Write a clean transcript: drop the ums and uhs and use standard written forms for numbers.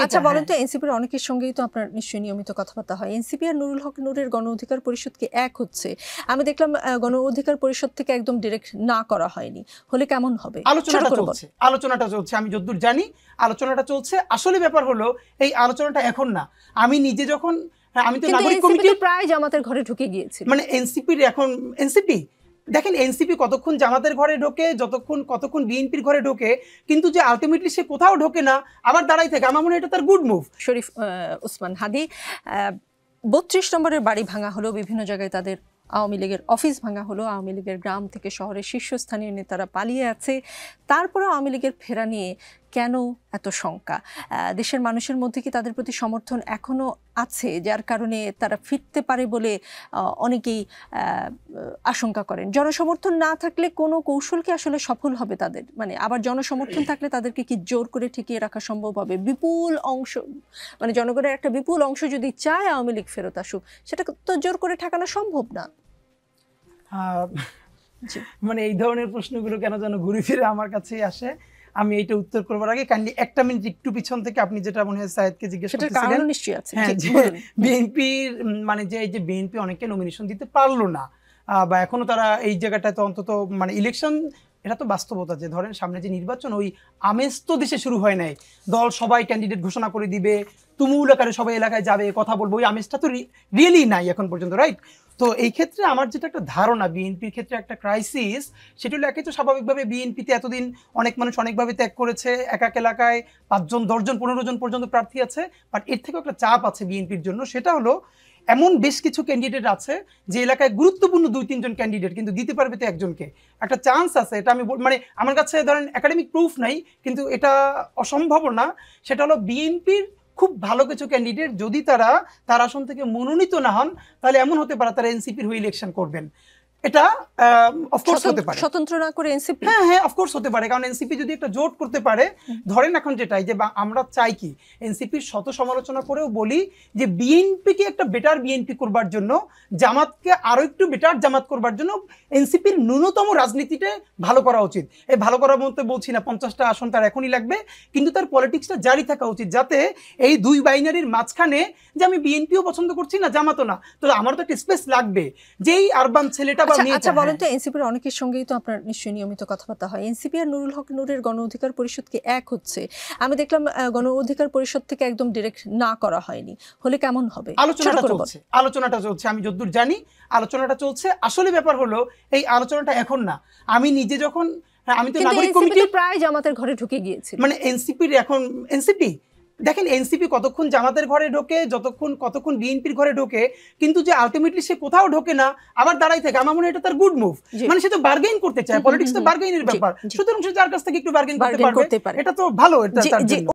আচ্ছা বলেন তো, এনসিপির অনেকের সঙ্গেই তো আপনার নিশ্চয়ই নিয়মিত কথাবার্তা হয়। এনসিপি আর নুরুল হক নূরের গণ অধিকার পরিষদ কি এক হচ্ছে? আমি দেখলাম গণ অধিকার পরিষদ থেকে একদম ডিরেক্ট না করা হয়নি, হলে কেমন হবে? আলোচনাটা চলছে, আমি যতদূর জানি আলোচনাটা চলছে। আসলে ব্যাপার হলো এই আলোচনাটা এখন না, আমি নিজে যখন আমি তো নাগরিক কমিটি প্রায় জামাতের ঘরে ঢুকে গিয়েছি, মানে এনসিপির এখন এনসিপি দেখেন এনসিপি কতক্ষণ জামাতের ঘরে ঢোকে, কতক্ষণ বিএনপির ঘরে ঢোকে, কিন্তু যে আলটিমেটলি সে কোথাও ঢোকে না, আবার দাঁড়াই থাকে, আমার মনে হয় এটা তার গুড মুভ। শরীফ ওসমান হাদি, 32 নম্বরের বাড়ি ভাঙা হলো, বিভিন্ন জায়গায় তাদের আওয়ামী লীগের অফিস ভাঙা হলো, আওয়ামী লীগের গ্রাম থেকে শহরের শীর্ষস্থানীয় নেতারা পালিয়ে আছে, তারপরে আওয়ামী লীগের ফেরা নিয়ে কেন এত শঙ্কা? দেশের মানুষের মধ্যে কি তাদের প্রতি সমর্থন এখনো আছে, যার কারণে তারা ফিরতে পারে বলে অনেকেই আশঙ্কা করেন? জনসমর্থন না থাকলে কোনো কৌশল কি আসলে সফল হবে তাদের? মানে আবার জনসমর্থন থাকলে তাদেরকে কি জোর করে ঠেকিয়ে রাখা সম্ভব হবে? বিপুল অংশ, মানে জনগণের একটা বিপুল অংশ যদি চায় আওয়ামী লীগ ফেরত আসুক, সেটা তো জোর করে ঠেকানো সম্ভব না। মানে এই ধরনের প্রশ্নগুলো কেন যেন ঘুরে ফিরে আমার কাছেই আসে। আমি এইটা উত্তর করবার আগে কাইন্ডলি একটা মিনিট একটু পিছন থেকে আপনি যেটা মনে হয় সায়েদকে জিজ্ঞেস করতেছিলেন, নিশ্চয়ই আছে, বিএনপির মানে যে এই যে বিএনপি অনেককে নমিনেশন দিতে পারলো না, বা এখনো তারা এই জায়গাটায় তো অন্তত মানে ইলেকশন, এটা তো বাস্তবতা যে ধরেন সামনে যে নির্বাচন, ওই আমেজ তো দেশে শুরু হয় নাই, দল সবাই ক্যান্ডিডেট ঘোষণা করে দিবে, তুমুল আকারে সবাই এলাকায় যাবে, কথা বলবো, ওই আমেজটা তো রিয়েলি নাই এখন পর্যন্ত, রাইট? তো এই ক্ষেত্রে আমার যেটা একটা ধারণা বিএনপির ক্ষেত্রে একটা ক্রাইসিস, সেটা হলো একে তো স্বাভাবিকভাবে বিএনপিতে এতদিন অনেক মানুষ অনেকভাবে ত্যাগ করেছে, এক এক এলাকায় 5 জন 10 জন 15 জন পর্যন্ত প্রার্থী আছে, বাট এর থেকেও একটা চাপ আছে বিএনপির জন্য। সেটা হলো এমন বেশ কিছু ক্যান্ডিডেট আছে যে এলাকায় গুরুত্বপূর্ণ 2-3 জন ক্যান্ডিডেট, কিন্তু দিতে পারবে তো একজনকে, একটা চান্স আছে। এটা আমি মানে আমার কাছে ধরেন একাডেমিক প্রুফ নাই, কিন্তু এটা অসম্ভব না। সেটা হলো বিএনপির খুব ভালো কিছু ক্যান্ডিডেট যদি তার আসন থেকে মনোনীত না হন, তাহলে এমন হতে পারে তারা এনসিপির হয়ে ইলেকশন করবেন। এটা অফকোর্স হতে পারে, স্বতন্ত্র না করে এনসিপি, হ্যাঁ অফকোর্স হতে পারে, কারণ এনসিপি যদি একটা জোট করতে পারে, ধরেন এখন যেটাই যে আমরা চাই কি এনসিপির শত সমালোচনা করেও বলি যে বিএনপিকে একটা বেটার বিএনপি করবার জন্য, জামাতকে আরো একটু বেটার জামাত করবার জন্য এনসিপির ন্যূনতম রাজনীতিতে ভালো করা উচিত। এই ভালো করার মধ্যে বলছি না 50টা আসন তার এখনই লাগবে, কিন্তু তার পলিটিক্সটা জারি থাকা উচিত, যাতে এই দুই বাইনারির মাঝখানে যে আমি বিএনপিও পছন্দ করছি না জামাতও না, তো আমার তো একটা স্পেস লাগবে, যেই আরবান ছেলেটা। আচ্ছা বলেন তো, এনসিপির অনেকের সঙ্গেই তো আপনার নিশ্চয়ই নিয়মিত কথাবার্তা হয়। এনসিপি আর নুরুল হক নূরের গণ অধিকার পরিষদ কি এক হচ্ছে? আমি দেখলাম গণ অধিকার পরিষদ থেকে একদম ডিরেক্ট না করা হয়নি, হলে কেমন হবে? আলোচনাটা চলছে, আমি যতদূর জানি আলোচনাটা চলছে। আসলে ব্যাপার হলো এই আলোচনাটা এখন না, আমি নিজে যখন আমি তো নাগরিক কমিটি প্রায় জামাতের ঘরে ঢুকে গিয়েছি, মানে এনসিপির এখন এনসিপি দেখেন এনসিপি কতক্ষণ জামাতের ঘরে ঢোকে, কতক্ষণ বিএনপির ঘরে ঢোকে, কিন্তু যে আলটিমেটলি সে কোথাও ঢোকে না, আবার দাঁড়াই থাকে, আমার মনে হয় এটা তার গুড মুভ। মানে সে তো বার্গেইন করতে চায়, পলিটিক্স তো বার্গেইনের ব্যাপার, সুতরাং সে যার কাছ থেকে একটু বার্গেইন করতে পারবে, এটা তো ভালো, এটা তার জন্য।